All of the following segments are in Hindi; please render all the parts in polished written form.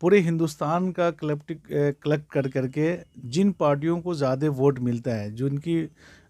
पूरे हिंदुस्तान का कलेक्ट कर करके जिन पार्टियों को ज़्यादा वोट मिलता है, जो उनकी,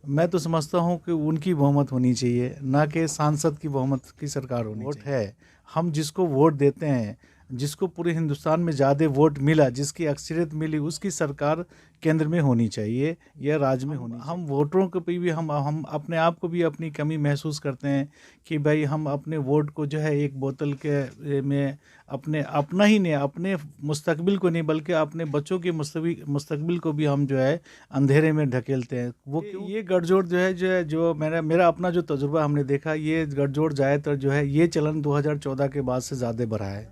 मैं तो समझता हूँ कि उनकी बहुमत होनी चाहिए, ना कि सांसद की बहुमत की सरकार होनी चाहिए। वोट है, हम जिसको वोट देते हैं, जिसको पूरे हिंदुस्तान में ज़्यादा वोट मिला, जिसकी अक्सरियत मिली, उसकी सरकार केंद्र में होनी चाहिए या राज्य में होनी चाहिए। हम वोटरों को भी हम अपने आप को भी अपनी कमी महसूस करते हैं कि भाई हम अपने वोट को जो है एक बोतल के में अपना ही नहीं, अपने मुस्तकबिल को नहीं, बल्कि अपने बच्चों के मुस्तकबिल को भी हम जो है अंधेरे में ढकेलते हैं। वो ये गठजोड़ जो मेरा अपना जो तजुर्बा हमने देखा, ये गठजोड़ ज़्यादातर जो है ये चलन 2014 के बाद से ज़्यादा बढ़ा है,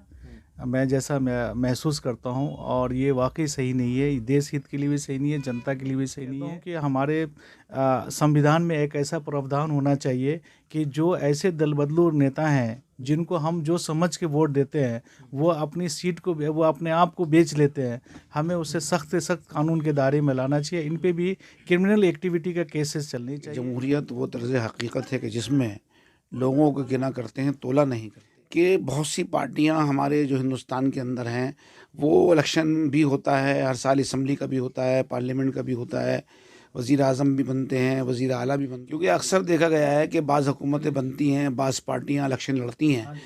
मैं जैसा मैं महसूस करता हूँ। और ये वाकई सही नहीं है, देश हित के लिए भी सही नहीं है, जनता के लिए भी सही नहीं है कि हमारे संविधान में एक ऐसा प्रावधान होना चाहिए कि जो ऐसे दल बदलू नेता हैं जिनको हम जो समझ के वोट देते हैं, वो अपनी सीट को, वो अपने आप को बेच लेते हैं, हमें उससे सख्त से सख्त कानून के दायरे में लाना चाहिए। इन पे भी क्रिमिनल एक्टिविटी का केसेस चलनी चाहिए। जमहूरियत वो तर्ज़ हकीकत है कि जिसमें लोगों को गिना करते हैं, तोला नहीं करते। कि बहुत सी पार्टियां हमारे जो हिंदुस्तान के अंदर हैं, वो इलेक्शन भी होता है, हर साल असम्बली का भी होता है, पार्लियामेंट का भी होता है, वज़ीर आज़म भी बनते हैं, वज़ीर आला भी बनते हैं। क्योंकि अक्सर देखा गया है कि बाज़ हुकूमतें बनती हैं, बाज़ पार्टियां इलेक्शन लड़ती हैं,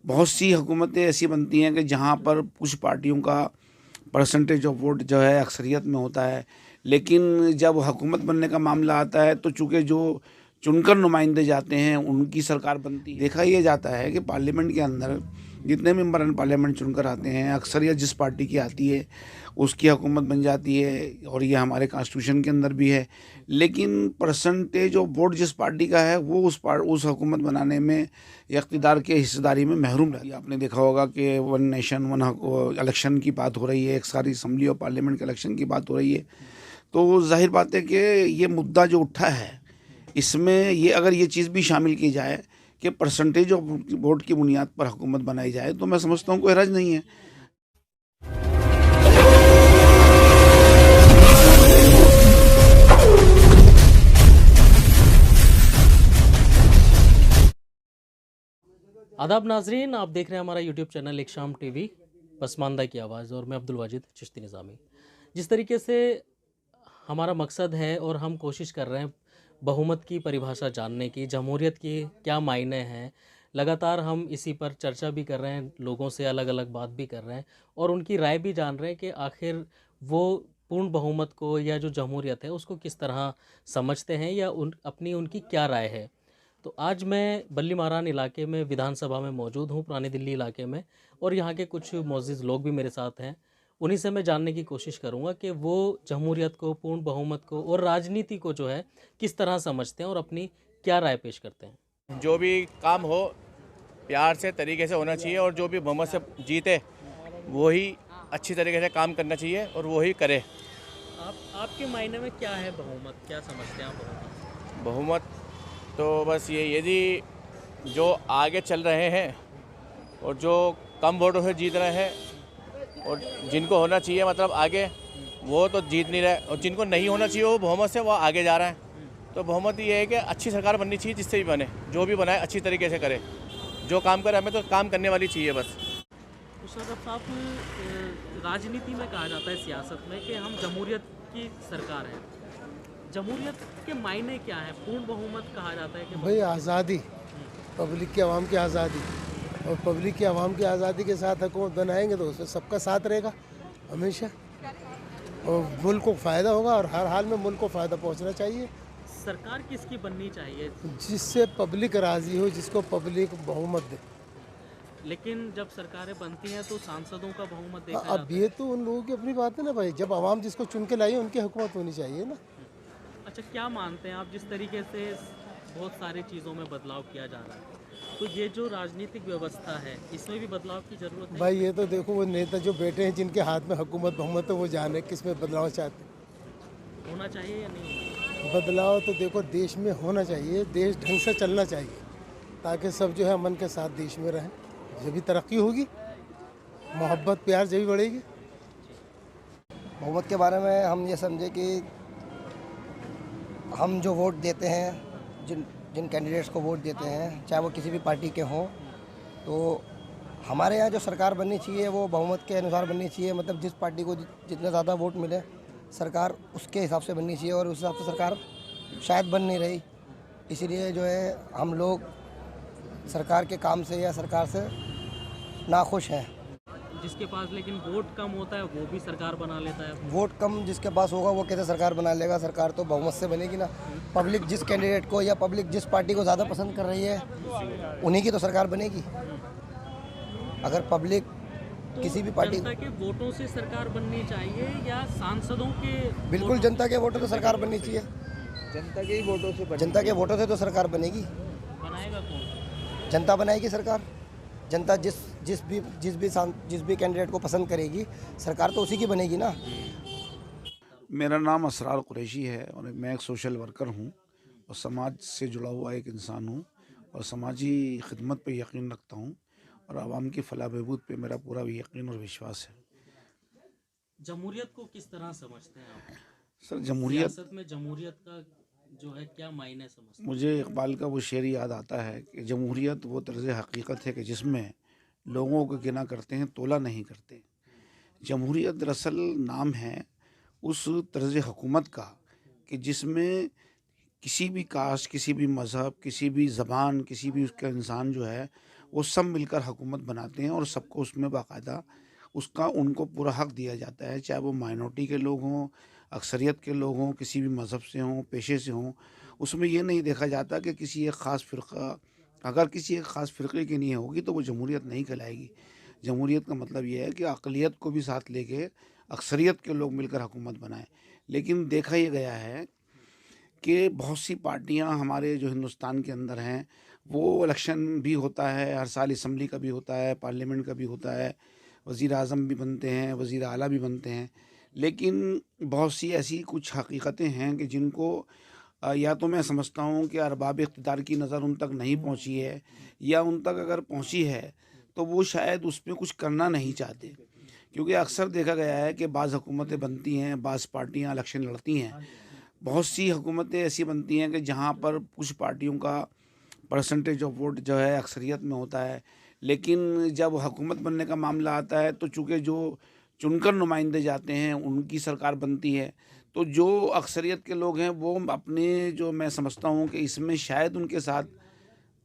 बहुत सी हुकूमतें ऐसी बनती हैं कि जहाँ पर कुछ पार्टियों का परसेंटेज ऑफ वोट जो है अक्सरियत में होता है, लेकिन जब हुकूमत बनने का मामला आता है तो चूँकि जो चुनकर नुमाइंदे जाते हैं उनकी सरकार बनती है। देखा यह जाता है कि पार्लियामेंट के अंदर जितने मेंबर इन पार्लियामेंट चुनकर आते हैं, अक्सरियत जिस पार्टी की आती है उसकी हुकूमत बन जाती है, और ये हमारे कॉन्स्टिट्यूशन के अंदर भी है। लेकिन परसेंटेज ऑफ वोट जिस पार्टी का है वो उस हुकूमत बनाने में, इक़्तिदार के हिस्सेदारी में महरूम रहती है। आपने देखा होगा कि वन नेशन वन इलेक्शन की बात हो रही है, एक सारी असम्बली और पार्लियामेंट के इलेक्शन की बात हो रही है। तो जाहिर बात है कि ये मुद्दा जो उठा है, इसमें ये अगर ये चीज़ भी शामिल की जाए कि परसेंटेज ऑफ वोट की बुनियाद पर हुकूमत बनाई जाए, तो मैं समझता हूँ कोई हर्ज नहीं है। आदाब नाजरीन, आप देख रहे हैं हमारा यूट्यूब चैनल एक शाम टीवी, पसमानदा की आवाज़, और मैं अब्दुल वाजिद चिश्ती निज़ामी। जिस तरीके से हमारा मकसद है और हम कोशिश कर रहे हैं बहुमत की परिभाषा जानने की, जमहूरियत की क्या मायने हैं, लगातार हम इसी पर चर्चा भी कर रहे हैं, लोगों से अलग अलग बात भी कर रहे हैं और उनकी राय भी जान रहे हैं कि आखिर वो पूर्ण बहुमत को या जो जमहूरियत है उसको किस तरह समझते हैं या उनकी क्या राय है। तो आज मैं बल्ली मारान इलाके में विधानसभा में मौजूद हूँ, पुरानी दिल्ली इलाके में, और यहाँ के कुछ मोअज़्ज़िज़ लोग भी मेरे साथ हैं। उन्हीं से मैं जानने की कोशिश करूँगा कि वो जमहूरियत को, पूर्ण बहुमत को और राजनीति को जो है किस तरह समझते हैं और अपनी क्या राय पेश करते हैं। जो भी काम हो प्यार से, तरीके से होना चाहिए, और जो भी बहुमत से जीते वही अच्छी तरीके से काम करना चाहिए और वही करे। आपके मायने में क्या है बहुमत, क्या समझते हैं आप बहुमत तो बस ये, यदि जो आगे चल रहे हैं और जो कम वोटों से जीत रहे हैं और जिनको होना चाहिए मतलब आगे, वो तो जीत नहीं रहे, और जिनको नहीं होना चाहिए वो बहुमत से वो आगे जा रहे हैं। तो बहुमत ये है कि अच्छी सरकार बननी चाहिए, जिससे भी बने, जो भी बनाए अच्छी तरीके से करे, जो काम करे, हमें तो काम करने वाली चाहिए बस। मुशर्रफ साहब, राजनीति में कहा जाता है, सियासत में, कि हम जमहूरियत की सरकार है। जमहूरियत के मायने क्या है? पूर्ण बहुमत कहा जाता है कि भाई आज़ादी, पब्लिक की आवाम की आज़ादी, और पब्लिक की आवाम की आज़ादी के साथ हुकूमत बनाएंगे तो उसमें सबका साथ रहेगा हमेशा, और मुल्क को फ़ायदा होगा, और हर हाल में मुल्क को फ़ायदा पहुंचना चाहिए। सरकार किसकी बननी चाहिए? जिससे पब्लिक राज़ी हो, जिसको पब्लिक बहुमत दे। लेकिन जब सरकारें बनती हैं तो सांसदों का बहुमत देखा अब जाता ये तो उन लोगों की अपनी बात है ना भाई, जब आवाम जिसको चुन के लाई है उनकी हुकूमत होनी चाहिए ना। अच्छा, क्या मानते हैं आप, जिस तरीके से बहुत सारी चीज़ों में बदलाव किया जा रहा है, तो ये जो राजनीतिक व्यवस्था है इसमें भी बदलाव की ज़रूरत है? भाई ये तो देखो, वो नेता जो बैठे हैं जिनके हाथ में हुकूमत बहुमत है, वो जाने किस में बदलाव चाहते हैं। होना चाहिए या नहीं? बदलाव तो देखो देश में होना चाहिए, देश ढंग से चलना चाहिए, ताकि सब जो है अमन के साथ देश में रहें, जब भी तरक्की होगी, मोहब्बत प्यार जब भी बढ़ेगी। बहुमत के बारे में हम ये समझे कि हम जो वोट देते हैं, जिन कैंडिडेट्स को वोट देते हैं, चाहे वो किसी भी पार्टी के हों, तो हमारे यहाँ जो सरकार बननी चाहिए वो बहुमत के अनुसार बननी चाहिए, मतलब जिस पार्टी को जितने ज़्यादा वोट मिले सरकार उसके हिसाब से बननी चाहिए, और उस हिसाब से सरकार शायद बन नहीं रही। इसीलिए जो है हम लोग सरकार के काम से या सरकार से नाखुश हैं। जिसके पास लेकिन वोट कम होता है वो भी सरकार बना लेता है। वोट कम जिसके पास होगा वो कैसे सरकार बना लेगा? सरकार तो बहुमत से बनेगी ना। पब्लिक जिस कैंडिडेट को या पब्लिक जिस पार्टी को ज़्यादा पसंद कर रही है उन्हीं की तो सरकार बनेगी। अगर पब्लिक किसी भी पार्टी, जनता के वोटों से सरकार बननी चाहिए या सांसदों के? बिल्कुल जनता के वोटों से सरकार बननी चाहिए। जनता के ही वोटों से जनता के वोटों से तो सरकार बनेगी। बनाएगा कौन? जनता बनाएगी सरकार। जनता जिस भी कैंडिडेट को पसंद करेगी सरकार तो उसी की बनेगी ना। मेरा नाम असरार कुरैशी है और मैं एक सोशल वर्कर हूँ और समाज से जुड़ा हुआ एक इंसान हूँ और समाजी खिदमत पे यकीन रखता हूँ और आवाम की फलाह बहबूद पे मेरा पूरा भी यकीन और विश्वास है। जमहूरियत को किस तरह समझते हैं आप? सर, जमहूरियत, सियासत में जमहूरियत का जो है क्या मायने समझते हैं? मुझे इकबाल का वो शेर याद आता है कि जमहूरियत वो तर्ज़ हकीकत है कि जिसमें लोगों को गिना करते हैं, तोला नहीं करते। जमहूरियत दरअसल नाम है उस तर्ज़ हुकूमत का कि जिसमें किसी भी कास्ट, किसी भी मज़हब, किसी भी ज़बान, किसी भी उसका इंसान जो है वो सब मिलकर हुकूमत बनाते हैं और सबको उसमें बाकायदा उसका उनको पूरा हक़ दिया जाता है, चाहे वो माइनॉरिटी के लोग हों, अक्सरियत के लोग हों, किसी भी मज़हब से हों, पेशे से हों। उसमें ये नहीं देखा जाता कि किसी एक ख़ास फ़िरक़ा, अगर किसी एक ख़ास फ़िरक़े की नहीं होगी तो वो जमहूरियत नहीं कहलाएगी। जमहूरियत का मतलब ये है कि अक़लियत को भी साथ लेके अक्सरियत के लोग मिलकर हुकूमत बनाएं। लेकिन देखा ये गया है कि बहुत सी पार्टियां हमारे जो हिंदुस्तान के अंदर हैं, वो इलेक्शन भी होता है, हर साल असम्बली का भी होता है, पार्लियामेंट का भी होता है, वज़ीर आज़म भी बनते हैं, वज़ीर आला भी बनते हैं, लेकिन बहुत सी ऐसी कुछ हकीकतें हैं कि जिनको या तो मैं समझता हूँ कि अरबाब इक़्तिदार की नज़र उन तक नहीं पहुँची है, या उन तक अगर पहुँची है तो वो शायद उस पर कुछ करना नहीं चाहते। क्योंकि अक्सर देखा गया है कि बाज़ हुकूमतें बनती हैं, बाज़ पार्टियाँ इलेक्शन लड़ती हैं, बहुत सी हुकूमतें ऐसी बनती हैं कि जहाँ पर कुछ पार्टियों का परसेंटेज ऑफ वोट जो है अक्सरियत में होता है, लेकिन जब हुकूमत बनने का मामला आता है तो चूँकि जो चुनकर नुमाइंदे जाते हैं उनकी सरकार बनती है, तो जो अक्सरियत के लोग हैं वो अपने, जो मैं समझता हूँ कि इसमें शायद उनके साथ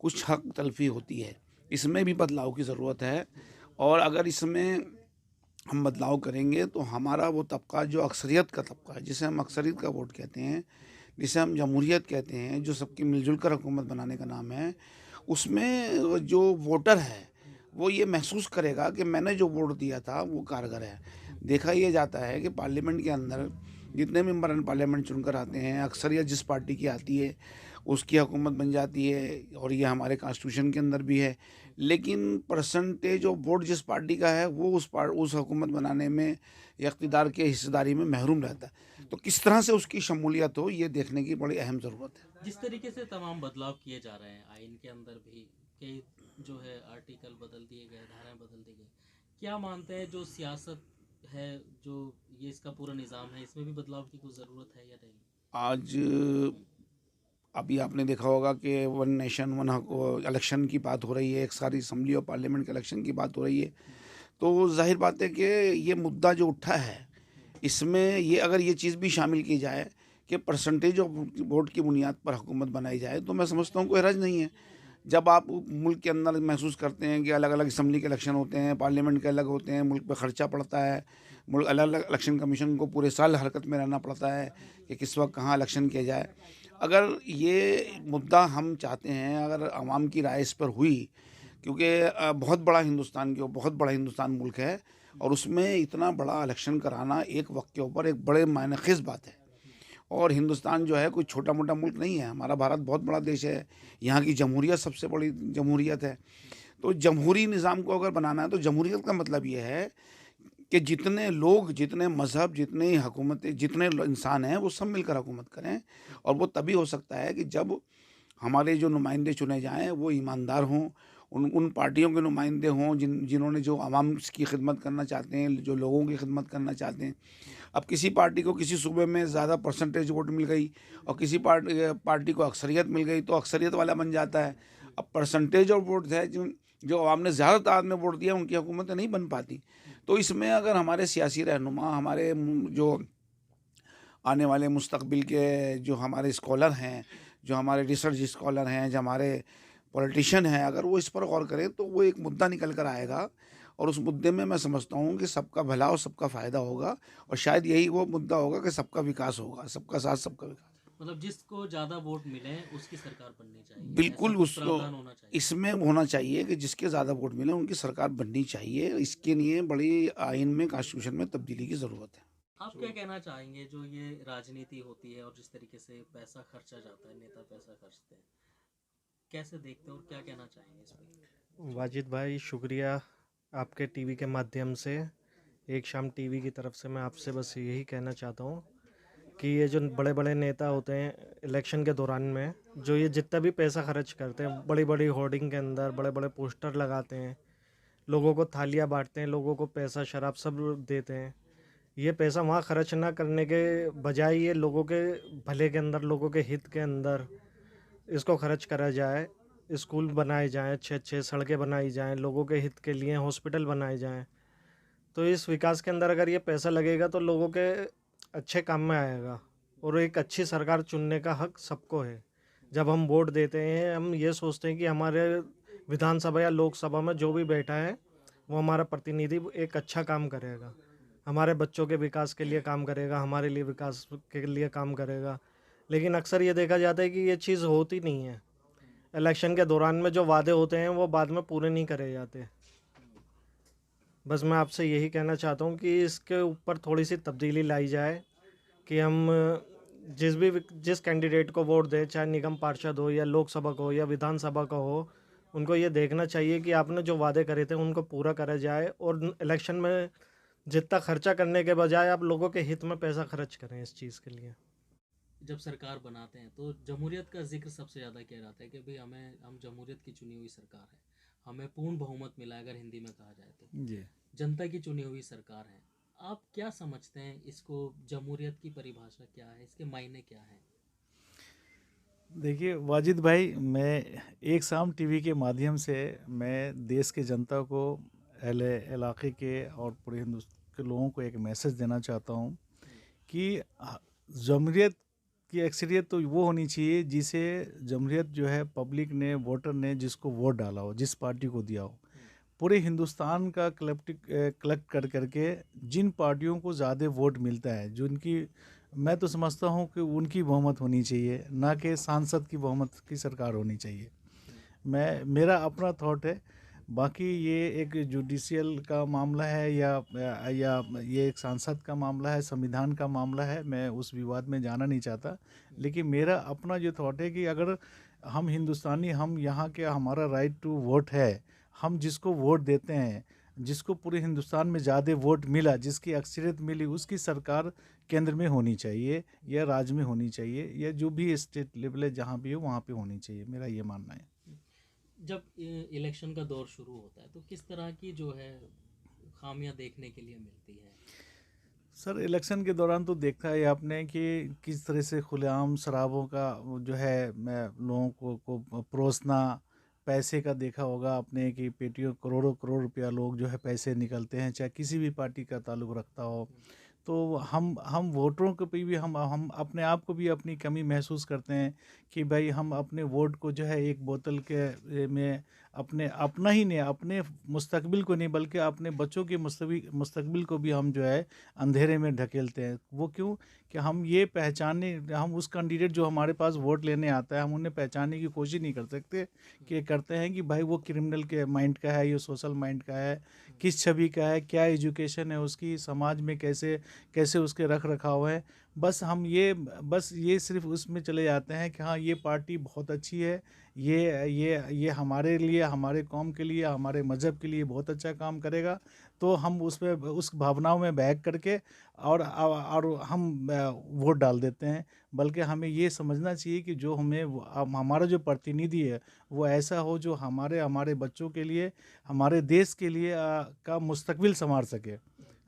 कुछ हक तलफी होती है। इसमें भी बदलाव की ज़रूरत है और अगर इसमें हम बदलाव करेंगे तो हमारा वो तबका जो अक्सरियत का तबका है, जिसे हम अक्सरियत का वोट कहते हैं, जिसे हम जमहूरियत कहते हैं, जो सबकी मिलजुल कर हुकूमत बनाने का नाम है, उसमें जो वोटर है वो ये महसूस करेगा कि मैंने जो वोट दिया था वो कारगर है। देखा यह जाता है कि पार्लियामेंट के अंदर जितने मेंबर इन पार्लियामेंट चुनकर आते हैं, अक्सरियत जिस पार्टी की आती है उसकी हुकूमत बन जाती है और ये हमारे कॉन्स्टिट्यूशन के अंदर भी है। लेकिन परसेंटेज ऑफ वोट जिस पार्टी का है वो उस हुकूमत बनाने में या इक़्तिदार के हिस्सेदारी में महरूम रहता है। तो किस तरह से उसकी शमूलियत हो, ये देखने की बड़ी अहम ज़रूरत है। जिस तरीके से तमाम बदलाव किए जा रहे हैं आइन के अंदर भी, कई जो है आर्टिकल बदल दिए गए, धाराएं बदल दी गई, क्या मानते हैं जो सियासत है, जो ये इसका पूरा निज़ाम है, इसमें भी बदलाव की कोई ज़रूरत है या नहीं? आज अभी आपने देखा होगा कि वन नेशन वन इलेक्शन की बात हो रही है, एक सारी असम्बली और पार्लियामेंट के इलेक्शन की बात हो रही है, तो जाहिर बात है कि ये मुद्दा जो उठा है इसमें ये अगर ये चीज़ भी शामिल की जाए कि परसेंटेज ऑफ वोट की बुनियाद पर हुकूमत बनाई जाए, तो मैं समझता हूँ कोई हर्ज नहीं है। जब आप मुल्क के अंदर महसूस करते हैं कि अलग अलग असम्बली के इलेक्शन होते हैं, पार्लियामेंट के अलग होते हैं, मुल्क पे ख़र्चा पड़ता है, मुल्क अलग अलग इलेक्शन कमीशन को पूरे साल हरकत में रहना पड़ता है कि किस वक्त कहाँ इलेक्शन किया जाए। अगर ये मुद्दा हम चाहते हैं, अगर आवाम की राय इस पर हुई, क्योंकि बहुत बड़ा हिंदुस्तान मुल्क है और उसमें इतना बड़ा इलेक्शन कराना एक वक्त के ऊपर एक बड़े मायनेख़ेज़ बात है। और हिंदुस्तान जो है कोई छोटा मोटा मुल्क नहीं है, हमारा भारत बहुत बड़ा देश है, यहाँ की जमहूरियत सबसे बड़ी जमहूरियत है। तो जमहूरी निज़ाम को अगर बनाना है तो जमहूरियत का मतलब ये है कि जितने लोग, जितने मज़हब, जितने हुकूमतें, जितने इंसान हैं वो सब मिलकर हुकूमत करें। और वो तभी हो सकता है कि जब हमारे जो नुमाइंदे चुने जाएँ वो ईमानदार हों, उन पार्टियों के नुमाइंदे हों जिन्होंने जो आवाम की खिदमत करना चाहते हैं, जो लोगों की खिदमत करना चाहते हैं। अब किसी पार्टी को किसी सूबे में ज़्यादा परसेंटेज वोट मिल गई और किसी पार्टी को अक्सरियत मिल गई तो अक्सरियत वाला बन जाता है। अब परसेंटेज ऑफ वोट है जो आवाम ने ज़्यादा तादाद में वोट दिया उनकी हुकूमतें नहीं बन पाती। तो इसमें अगर हमारे सियासी रहनुमा, हमारे जो आने वाले मुस्तकबिल के जो हमारे स्कॉलर हैं, जो हमारे रिसर्च स्कॉलर हैं, जो हमारे पॉलिटिशियन हैं, अगर वो इस पर गौर करें तो वो एक मुद्दा निकल कर आएगा और उस मुद्दे में मैं समझता हूँ कि सबका भला और सबका फ़ायदा होगा और शायद यही वो मुद्दा होगा कि सबका विकास होगा, सबका साथ सबका विकास। मतलब जिसको ज़्यादा वोट मिले उसकी सरकार बननी चाहिए, बिल्कुल ऐसा कुछ उसको प्रावधान होना चाहिए। इसमें होना चाहिए कि जिसके ज़्यादा वोट मिले उनकी सरकार बननी चाहिए। इसके लिए बड़ी आइन में, कॉन्स्टिट्यूशन में तब्दीली की ज़रूरत है। आप क्या कहना चाहेंगे जो ये राजनीति होती है और जिस तरीके से पैसा खर्चा जाता है, नेता पैसा खर्चते हैं, कैसे देखते हैं और क्या कहना चाहेंगे इस पर? वाजिद भाई शुक्रिया, आपके टीवी के माध्यम से, एक शाम टीवी की तरफ से मैं आपसे बस यही कहना चाहता हूँ कि ये जो बड़े बड़े नेता होते हैं इलेक्शन के दौरान में, जो ये जितना भी पैसा खर्च करते हैं, बड़ी बड़ी होर्डिंग के अंदर बड़े बड़े पोस्टर लगाते हैं, लोगों को थालियाँ बांटते हैं, लोगों को पैसा शराब सब देते हैं, ये पैसा वहाँ खर्च ना करने के बजाय ये लोगों के भले के अंदर, लोगों के हित के अंदर इसको खर्च करा जाए। स्कूल बनाए जाएँ, अच्छे अच्छे सड़कें बनाई जाएँ, लोगों के हित के लिए हॉस्पिटल बनाए जाएँ। तो इस विकास के अंदर अगर ये पैसा लगेगा तो लोगों के अच्छे काम में आएगा और एक अच्छी सरकार चुनने का हक सबको है। जब हम वोट देते हैं हम ये सोचते हैं कि हमारे विधानसभा या लोकसभा में जो भी बैठा है वो हमारा प्रतिनिधि एक अच्छा काम करेगा, हमारे बच्चों के विकास के लिए काम करेगा, हमारे लिए विकास के लिए काम करेगा। लेकिन अक्सर ये देखा जाता है कि ये चीज़ होती नहीं है। इलेक्शन के दौरान में जो वादे होते हैं वो बाद में पूरे नहीं करे जाते। बस मैं आपसे यही कहना चाहता हूँ कि इसके ऊपर थोड़ी सी तब्दीली लाई जाए कि हम जिस कैंडिडेट को वोट दें, चाहे निगम पार्षद हो या लोकसभा का हो या विधानसभा का हो, उनको ये देखना चाहिए कि आपने जो वादे करे थे उनको पूरा करा जाए और इलेक्शन में जितना खर्चा करने के बजाय आप लोगों के हित में पैसा खर्च करें इस चीज़ के लिए। जब सरकार बनाते हैं तो जमहूरियत का जिक्र सबसे ज़्यादा किया जाता है कि भाई हम जमहूरियत की चुनी हुई सरकार है, हमें पूर्ण बहुमत मिला है अगर हिंदी में कहा जाए तो। जी, जनता की चुनी हुई सरकार है। आप क्या समझते हैं इसको, जमहूरियत की परिभाषा क्या है, इसके मायने क्या हैं? देखिए वाजिद भाई, मैं एक शाम टीवी के माध्यम से मैं देश के जनता को, इलाके के और पूरे हिंदुस्तान के लोगों को एक मैसेज देना चाहता हूँ कि जमहूरियत की अक्सरियत तो वो होनी चाहिए जिसे जमहूरियत जो है पब्लिक ने, वोटर ने जिसको वोट डाला हो, जिस पार्टी को दिया हो, पूरे हिंदुस्तान का कलेक्ट कर करके जिन पार्टियों को ज़्यादा वोट मिलता है, जिनकी मैं तो समझता हूँ कि उनकी बहुमत होनी चाहिए, ना कि सांसद की बहुमत की सरकार होनी चाहिए। मेरा अपना थॉट है। बाकी ये एक जुडिशियल का मामला है या ये एक सांसद का मामला है, संविधान का मामला है, मैं उस विवाद में जाना नहीं चाहता। लेकिन मेरा अपना जो थॉट है कि अगर हम हिंदुस्तानी, हम यहाँ के, हमारा राइट टू वोट है, हम जिसको वोट देते हैं, जिसको पूरे हिंदुस्तान में ज़्यादा वोट मिला, जिसकी अक्सरियत मिली, उसकी सरकार केंद्र में होनी चाहिए या राज्य में होनी चाहिए या जो भी स्टेट लेवल है जहाँ भी हो वहाँ पे होनी चाहिए, मेरा ये मानना है। जब इलेक्शन का दौर शुरू होता है तो किस तरह की जो है खामियां देखने के लिए मिलती है? सर, इलेक्शन के दौरान तो देखा है आपने कि किस तरह से खुलेआम शराबों का वो जो है लोगों को परोसना, पैसे का देखा होगा आपने कि पेटियों करोड़ों करोड़ रुपया लोग जो है पैसे निकलते हैं, चाहे किसी भी पार्टी का ताल्लुक़ रखता हो। तो हम वोटरों को भी हम अपने आप को भी अपनी कमी महसूस करते हैं कि भाई हम अपने वोट को जो है एक बोतल के में अपना ही नहीं, अपने मुस्तकबिल को नहीं बल्कि अपने बच्चों के मुस्तकबिल को भी हम जो है अंधेरे में ढकेलते हैं। वो क्यों कि हम ये पहचाने, हम उस कैंडिडेट जो हमारे पास वोट लेने आता है हम उन्हें पहचानने की कोशिश नहीं कर सकते कि करते हैं कि भाई वो क्रिमिनल के माइंड का है, ये सोशल माइंड का है, किस छवि का है, क्या एजुकेशन है उसकी, समाज में कैसे उसके रख रखाव है। बस ये सिर्फ उसमें चले जाते हैं कि हाँ ये पार्टी बहुत अच्छी है, ये हमारे लिए, हमारे कौम के लिए, हमारे मज़हब के लिए बहुत अच्छा काम करेगा। तो हम उस भावनाओं में बहक करके और हम वोट डाल देते हैं। बल्कि हमें ये समझना चाहिए कि जो हमारा जो प्रतिनिधि है वो ऐसा हो जो हमारे बच्चों के लिए, हमारे देश के लिए का मुस्तकबिल संवार सके।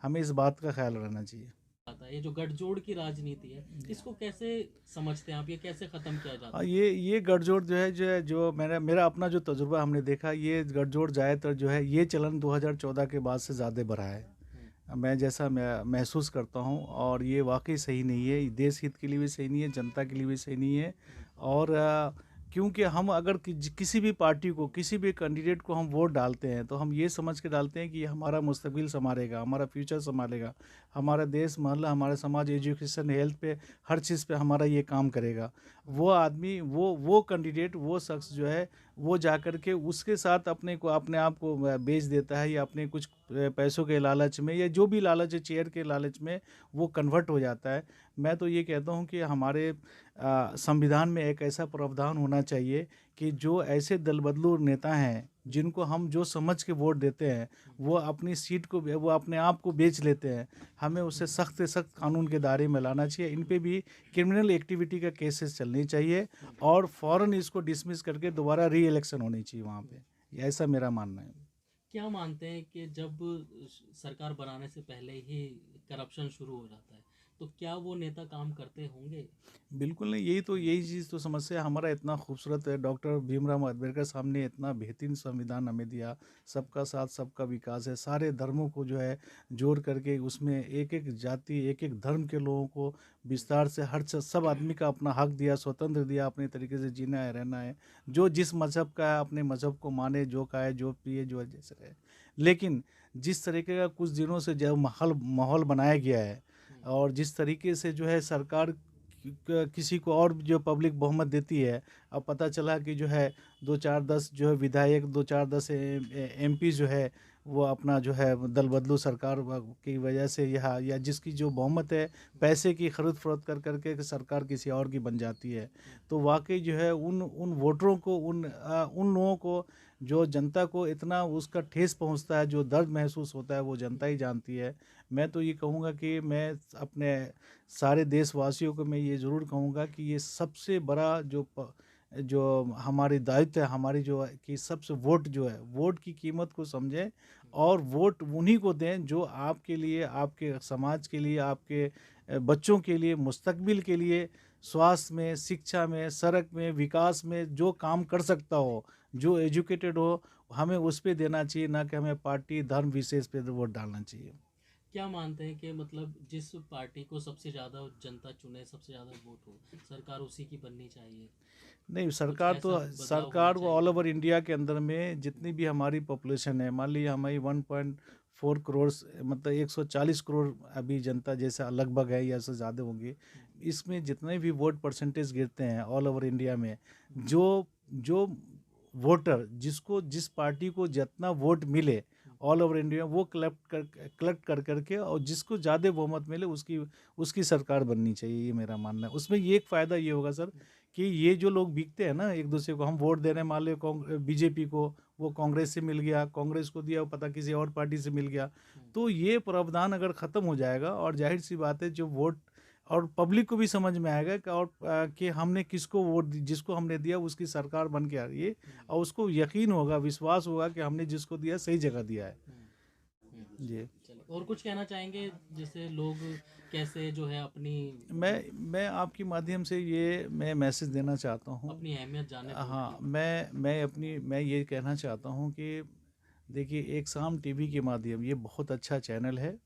हमें इस बात का ख्याल रखना चाहिए। आता है, ये जो गठजोड़ की राजनीति है, इसको कैसे समझते हैं आप, ये कैसे ख़त्म किया जाता हाँ, है? ये गठजोड़ जो मेरा अपना जो तजुर्बा हमने देखा, ये गठजोड़ ज़्यादातर जो है ये चलन 2014 के बाद से ज़्यादा बढ़ा है। मैं जैसा मैं महसूस करता हूँ, और ये वाकई सही नहीं है, देश हित के लिए भी सही नहीं है, जनता के लिए भी सही नहीं है। और क्योंकि हम अगर किसी भी पार्टी को, किसी भी कैंडिडेट को हम वोट डालते हैं, तो हम ये समझ के डालते हैं कि ये हमारा मुस्तकबिल संभालेगा, हमारा फ्यूचर संभालेगा, हमारा देश, मोहल्ला, हमारा समाज, एजुकेशन, हेल्थ पे, हर चीज़ पे हमारा ये काम करेगा। वो आदमी, वो कैंडिडेट, वो शख्स जो है, वो जा कर के उसके साथ अपने आप को बेच देता है, या अपने कुछ पैसों के लालच में, या जो भी लालच है, चेयर के लालच में वो कन्वर्ट हो जाता है। मैं तो ये कहता हूँ कि हमारे संविधान में एक ऐसा प्रावधान होना चाहिए कि जो ऐसे दलबदलू नेता हैं, जिनको हम जो समझ के वोट देते हैं, वो अपनी सीट को, वो अपने आप को बेच लेते हैं, हमें उससे सख्त से सख्त कानून के दायरे में लाना चाहिए। इन पे भी क्रिमिनल एक्टिविटी का केसेस चलनी चाहिए, और फ़ौरन इसको डिसमिस करके दोबारा री इलेक्शन होनी चाहिए वहाँ पे। ऐसा मेरा मानना है। क्या मानते हैं कि जब सरकार बनाने से पहले ही करप्शन शुरू हो जाता है, तो क्या वो नेता काम करते होंगे? बिल्कुल नहीं, यही चीज़ तो समस्या है। हमारा इतना खूबसूरत है, डॉक्टर भीमराव अम्बेडकर साहब ने इतना बेहतरीन संविधान हमें दिया, सबका साथ सबका विकास है, सारे धर्मों को जो है जोड़ करके, उसमें एक एक जाति, एक एक धर्म के लोगों को विस्तार से सब आदमी का अपना हक दिया, स्वतंत्र दिया, अपने तरीके से जीना है, रहना है, जो जिस मज़हब का है अपने मज़हब को माने, जो खाए, जो पिए, जो जैसे रहे। लेकिन जिस तरीके का कुछ दिनों से जो माहौल बनाया गया है, और जिस तरीके से जो है सरकार किसी को और जो पब्लिक बहुमत देती है, अब पता चला कि जो है 2-4-10 जो है विधायक, 2-4-10 एमपी जो है, वो अपना जो है दल बदलू सरकार की वजह से, या जिसकी जो बहुमत है, पैसे की खरीद फरोख्त कर करके सरकार किसी और की बन जाती है। तो वाकई जो है उन वोटरों को, उन लोगों को, जो जनता को इतना उसका ठेस पहुंचता है, जो दर्द महसूस होता है, वो जनता ही जानती है। मैं तो ये कहूँगा कि मैं अपने सारे देशवासियों को मैं ये ज़रूर कहूँगा कि ये सबसे बड़ा जो हमारी दायित्व है, हमारी जो है कि सबसे वोट जो है, वोट की कीमत को समझें, और वोट उन्हीं को दें जो आपके लिए, आपके समाज के लिए, आपके बच्चों के लिए, मुस्तकबिल के लिए, स्वास्थ्य में, शिक्षा में, सड़क में, विकास में जो काम कर सकता हो, जो एजुकेटेड हो, हमें उस पे देना चाहिए, ना कि हमें पार्टी धर्म विशेष पे वोट डालना चाहिए। क्या मानते हैं कि मतलब जिस पार्टी को सबसे ज़्यादा जनता चुने, सबसे ज़्यादा वोट हो, सरकार उसी की बननी चाहिए? नहीं, कुछ सरकार ऐसा तो बदलाव सरकार होना को ऑल चाहिए? ओवर इंडिया के अंदर में जितनी भी हमारी पॉपुलेशन है, मान लीजिए हमारी 1.4 करोड़, मतलब 140 करोड़ अभी जनता जैसा लगभग है, या इससे ज़्यादा होंगी। इसमें जितने भी वोट परसेंटेज गिरते हैं ऑल ओवर इंडिया में, जो वोटर, जिसको जिस पार्टी को जितना वोट मिले ऑल ओवर इंडिया, वो कलेक्ट कर करके, और जिसको ज़्यादा बहुमत मिले उसकी सरकार बननी चाहिए, ये मेरा मानना है। उसमें ये एक फ़ायदा ये होगा सर, कि ये जो लोग बिकते हैं ना एक दूसरे को, हम वोट दे रहे हैं, मान लो बीजेपी को, वो कांग्रेस से मिल गया, कांग्रेस को दिया, वो पता किसी और पार्टी से मिल गया, तो ये प्रावधान अगर ख़त्म हो जाएगा, और जाहिर सी बात है जो वोट, और पब्लिक को भी समझ में आएगा कि कि हमने किसको वोट जिसको हमने दिया उसकी सरकार बन के आ रही है, और उसको यकीन होगा, विश्वास होगा कि हमने जिसको दिया सही जगह दिया है। जी, चलिए, और कुछ कहना चाहेंगे, जैसे लोग कैसे जो है अपनी मैं आपके माध्यम से मैं मैसेज देना चाहता हूँ। अपनी अहमियत जाने वोट हाँ, की? मैं ये कहना चाहता हूँ कि देखिए, एक शाम टीवी के माध्यम, ये बहुत अच्छा चैनल है,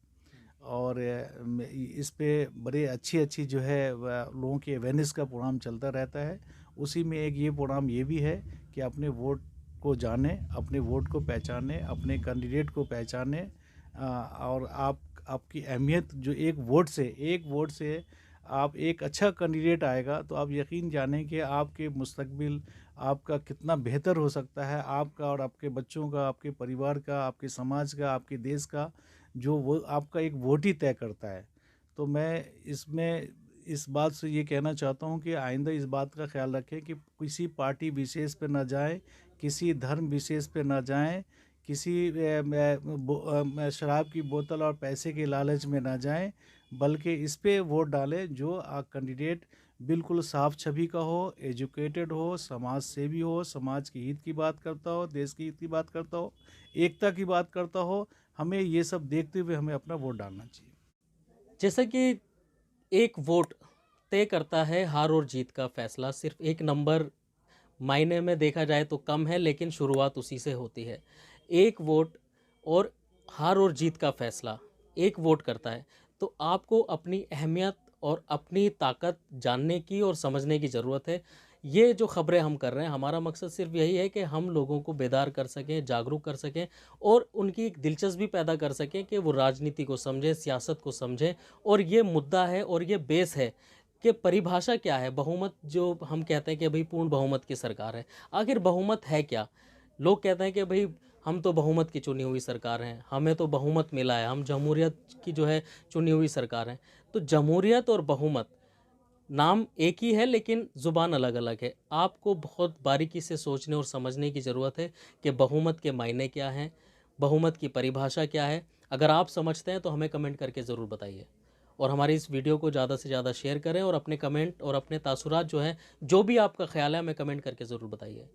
और इस पे बड़े अच्छी जो है लोगों की अवेयरनेस का प्रोग्राम चलता रहता है। उसी में एक ये प्रोग्राम ये भी है कि अपने वोट को जाने, अपने वोट को पहचाने, अपने कैंडिडेट को पहचाने, और आपकी अहमियत जो एक वोट से आप एक अच्छा कैंडिडेट आएगा, तो आप यकीन जानें कि आपके मुस्तकबिल आपका कितना बेहतर हो सकता है, आपका और आपके बच्चों का, आपके परिवार का, आपके समाज का, आपके देश का, जो वो आपका एक वोट ही तय करता है। तो मैं इस बात से ये कहना चाहता हूँ कि आइंदा इस बात का ख्याल रखें कि किसी पार्टी विशेष पे ना जाएं, किसी धर्म विशेष पे ना जाएं, किसी शराब की बोतल और पैसे के लालच में ना जाएं, बल्कि इस पे वोट डालें जो कैंडिडेट बिल्कुल साफ छवि का हो, एजुकेटेड हो, समाज सेवी हो, समाज के हित की बात करता हो, देश के हित की बात करता हो, एकता की बात करता हो। हमें ये सब देखते हुए हमें अपना वोट डालना चाहिए। जैसा कि एक वोट तय करता है हार और जीत का फैसला। सिर्फ एक नंबर मायने में देखा जाए तो कम है, लेकिन शुरुआत उसी से होती है। एक वोट और हार और जीत का फैसला एक वोट करता है। तो आपको अपनी अहमियत और अपनी ताकत जानने की और समझने की ज़रूरत है। ये जो ख़बरें हम कर रहे हैं, हमारा मकसद सिर्फ यही है कि हम लोगों को बेदार कर सकें, जागरूक कर सकें और उनकी एक दिलचस्पी पैदा कर सकें कि वो राजनीति को समझें, सियासत को समझें। और ये मुद्दा है और ये बेस है कि परिभाषा क्या है। बहुमत जो हम कहते हैं कि भाई पूर्ण बहुमत की सरकार है, आखिर बहुमत है क्या? लोग कहते हैं कि भाई हम तो बहुमत की चुनी हुई सरकार हैं, हमें तो बहुमत मिला है, हम जमहूरियत की जो है चुनी हुई सरकार हैं। तो जमहूरियत और बहुमत नाम एक ही है, लेकिन ज़ुबान अलग अलग है। आपको बहुत बारीकी से सोचने और समझने की ज़रूरत है कि बहुमत के मायने क्या हैं, बहुमत की परिभाषा क्या है। अगर आप समझते हैं तो हमें कमेंट करके ज़रूर बताइए और हमारी इस वीडियो को ज़्यादा से ज़्यादा शेयर करें और अपने कमेंट और अपने तासुरात जो हैं, जो भी आपका ख्याल है, हमें कमेंट करके ज़रूर बताइए।